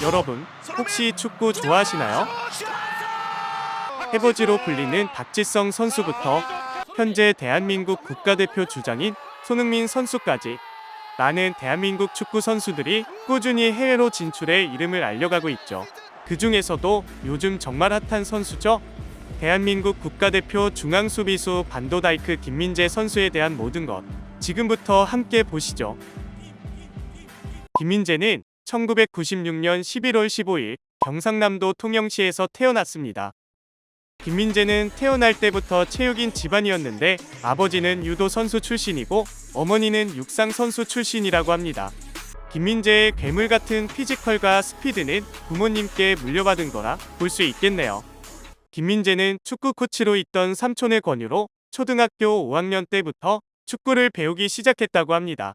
여러분, 혹시 축구 좋아하시나요? 해버지로 불리는 박지성 선수부터 현재 대한민국 국가대표 주장인 손흥민 선수까지 많은 대한민국 축구 선수들이 꾸준히 해외로 진출해 이름을 알려가고 있죠. 그 중에서도 요즘 정말 핫한 선수죠. 대한민국 국가대표 중앙수비수 반도다이크 김민재 선수에 대한 모든 것 지금부터 함께 보시죠. 김민재는 1996년 11월 15일 경상남도 통영시에서 태어났습니다. 김민재는 태어날 때부터 체육인 집안이었는데 아버지는 유도 선수 출신이고 어머니는 육상 선수 출신이라고 합니다. 김민재의 괴물 같은 피지컬과 스피드는 부모님께 물려받은 거라 볼 수 있겠네요. 김민재는 축구 코치로 있던 삼촌의 권유로 초등학교 5학년 때부터 축구를 배우기 시작했다고 합니다.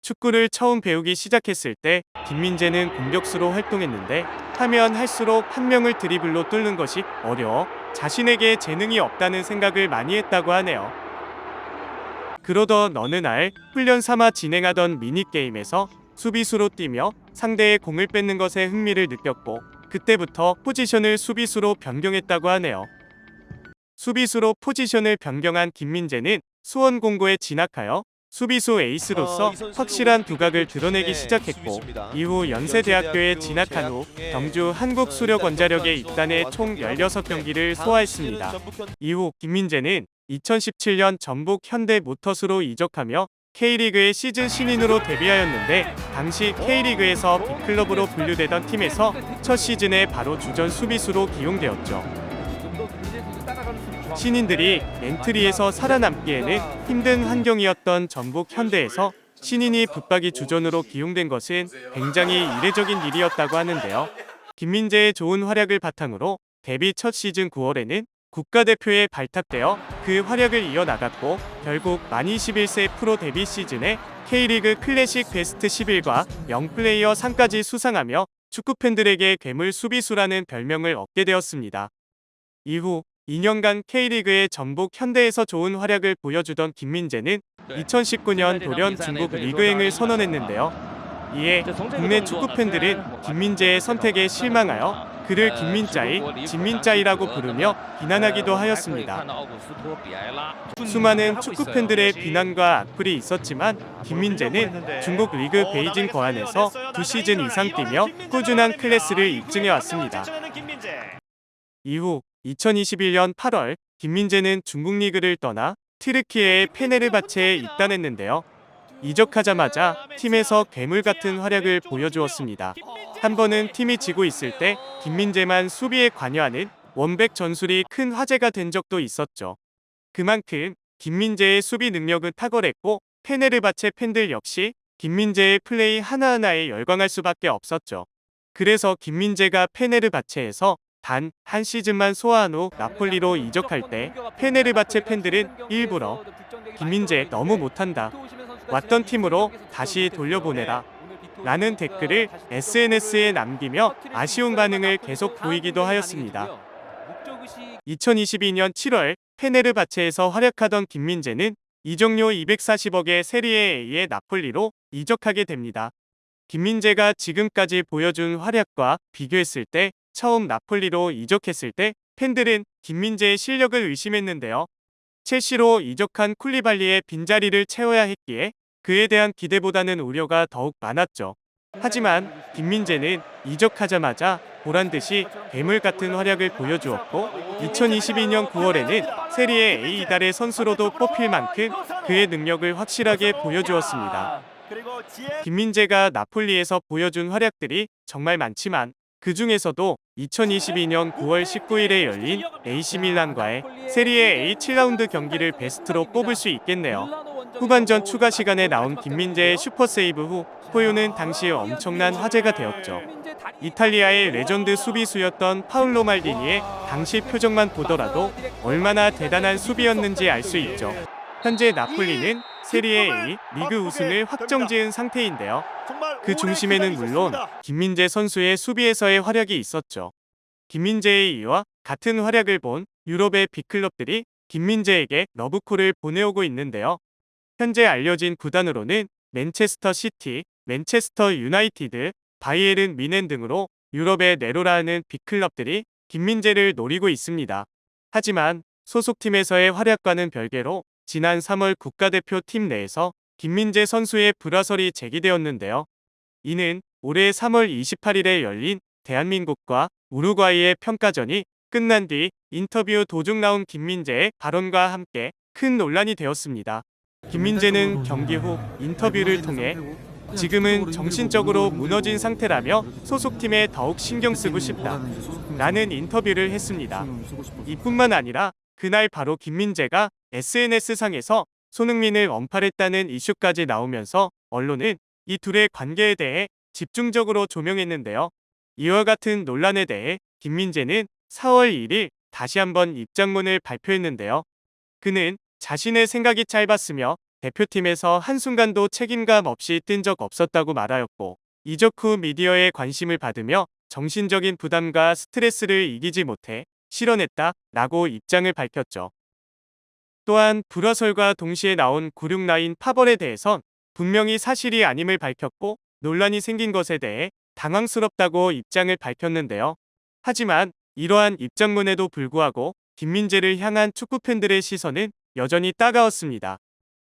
축구를 처음 배우기 시작했을 때 김민재는 공격수로 활동했는데 하면 할수록 한 명을 드리블로 뚫는 것이 어려워 자신에게 재능이 없다는 생각을 많이 했다고 하네요. 그러던 어느 날 훈련 삼아 진행하던 미니게임에서 수비수로 뛰며 상대의 공을 뺏는 것에 흥미를 느꼈고 그때부터 포지션을 수비수로 변경했다고 하네요. 수비수로 포지션을 변경한 김민재는 수원공고에 진학하여 수비수 에이스로서 확실한 두각을 드러내기 시작했고 이후 연세대학교에 진학한 후 경주 한국수력원자력에 입단해 총 16경기를 소화했습니다. 이후 김민재는 2017년 전북 현대모터스로 이적하며 K리그의 시즌 신인으로 데뷔하였는데 당시 K리그에서 B클럽으로 분류되던 팀에서 첫 시즌에 바로 주전 수비수로 기용되었죠. 신인들이 엔트리에서 살아남기에는 힘든 환경이었던 전북 현대에서 신인이 붙박이 주전으로 기용된 것은 굉장히 이례적인 일이었다고 하는데요. 김민재의 좋은 활약을 바탕으로 데뷔 첫 시즌 9월에는 국가대표에 발탁되어 그 활약을 이어나갔고 결국 만 21세 프로 데뷔 시즌에 K리그 클래식 베스트 11과 영플레이어 상까지 수상하며 축구팬들에게 괴물 수비수라는 별명을 얻게 되었습니다. 이후 2년간 K리그의 전북 현대에서 좋은 활약을 보여주던 김민재는 2019년 돌연 중국 리그행을 선언했는데요. 이에 국내 축구팬들은 김민재의 선택에 실망하여 그를 김민짜이, 진민짜이라고 부르며 비난하기도 하였습니다. 수많은 축구팬들의 비난과 악플이 있었지만 김민재는 중국 리그 베이징 거안에서 2시즌 이상 뛰며 꾸준한 클래스를 입증해왔습니다. 이후 2021년 8월 김민재는 중국 리그를 떠나 튀르키예의 페네르바체에 입단했는데요. 이적하자마자 팀에서 괴물 같은 활약을 보여주었습니다. 한 번은 팀이 지고 있을 때 김민재만 수비에 관여하는 원백 전술이 큰 화제가 된 적도 있었죠. 그만큼 김민재의 수비 능력은 탁월했고 페네르바체 팬들 역시 김민재의 플레이 하나하나에 열광할 수밖에 없었죠. 그래서 김민재가 페네르바체에서 단 한 시즌만 소화한 후 나폴리로 이적할 때 페네르바체 팬들은 일부러 김민재 너무 못한다. 왔던 팀으로 다시 돌려보내라. 라는 댓글을 SNS에 남기며 아쉬운 반응을 계속 보이기도 하였습니다. 2022년 7월 페네르바체에서 활약하던 김민재는 이적료 240억의 세리에 A의 나폴리로 이적하게 됩니다. 김민재가 지금까지 보여준 활약과 비교했을 때 처음 나폴리로 이적했을 때 팬들은 김민재의 실력을 의심했는데요. 첼시로 이적한 쿨리발리의 빈자리를 채워야 했기에 그에 대한 기대보다는 우려가 더욱 많았죠. 하지만 김민재는 이적하자마자 보란듯이 괴물 같은 활약을 보여주었고 2022년 9월에는 세리에 A 이달의 선수로도 뽑힐 만큼 그의 능력을 확실하게 보여주었습니다. 김민재가 나폴리에서 보여준 활약들이 정말 많지만 그 중에서도 2022년 9월 19일에 열린 AC밀란과의 세리에 A 7라운드 경기를 베스트로 꼽을 수 있겠네요. 후반전 추가 시간에 나온 김민재의 슈퍼세이브 후 포유는 당시 엄청난 화제가 되었죠. 이탈리아의 레전드 수비수였던 파울로 말디니의 당시 표정만 보더라도 얼마나 대단한 수비였는지 알 수 있죠. 현재 나폴리는 세리에 A 리그 우승을 확정지은 상태인데요. 그 중심에는 물론 김민재 선수의 수비에서의 활약이 있었죠. 김민재의 이와 같은 활약을 본 유럽의 빅클럽들이 김민재에게 러브콜을 보내오고 있는데요. 현재 알려진 구단으로는 맨체스터 시티, 맨체스터 유나이티드, 바이에른 뮌헨 등으로 유럽의 네로라는 빅클럽들이 김민재를 노리고 있습니다. 하지만 소속팀에서의 활약과는 별개로 지난 3월 국가대표 팀 내에서 김민재 선수의 불화설이 제기되었는데요. 이는 올해 3월 28일에 열린 대한민국과 우루과이의 평가전이 끝난 뒤 인터뷰 도중 나온 김민재의 발언과 함께 큰 논란이 되었습니다. 김민재는 경기 후 인터뷰를 통해 지금은 정신적으로 무너진 상태라며 소속팀에 더욱 신경 쓰고 싶다 라는 인터뷰를 했습니다. 이뿐만 아니라 그날 바로 김민재가 SNS상에서 손흥민을 언팔했다는 이슈까지 나오면서 언론은 이 둘의 관계에 대해 집중적으로 조명했는데요. 이와 같은 논란에 대해 김민재는 4월 1일 다시 한번 입장문을 발표했는데요. 그는 자신의 생각이 짧았으며 대표팀에서 한순간도 책임감 없이 뛴 적 없었다고 말하였고, 이적 후 미디어의 관심을 받으며 정신적인 부담과 스트레스를 이기지 못해 실언했다 라고 입장을 밝혔죠. 또한 불화설과 동시에 나온 96라인 파벌에 대해선 분명히 사실이 아님을 밝혔고, 논란이 생긴 것에 대해 당황스럽다고 입장을 밝혔는데요. 하지만 이러한 입장문에도 불구하고 김민재를 향한 축구팬들의 시선은 여전히 따가웠습니다.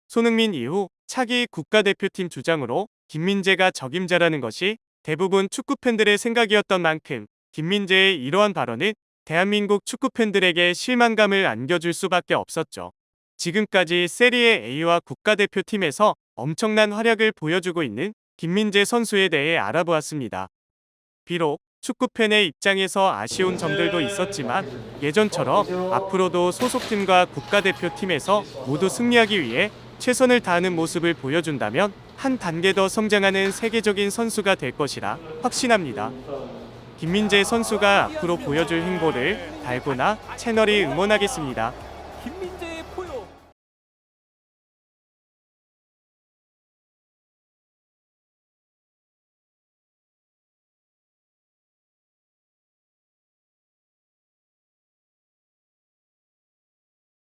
손흥민 이후 차기 국가대표팀 주장으로 김민재가 적임자라는 것이 대부분 축구팬들의 생각이었던 만큼 김민재의 이러한 발언은 대한민국 축구팬들에게 실망감을 안겨줄 수밖에 없었죠. 지금까지 세리에 A와 국가대표팀에서 엄청난 활약을 보여주고 있는 김민재 선수에 대해 알아보았습니다. 비록 축구팬의 입장에서 아쉬운 점들도 있었지만 예전처럼 앞으로도 소속팀과 국가대표팀에서 모두 승리하기 위해 최선을 다하는 모습을 보여준다면 한 단계 더 성장하는 세계적인 선수가 될 것이라 확신합니다. 김민재 선수가 앞으로 보여줄 행보를 달고나 채널이 응원하겠습니다.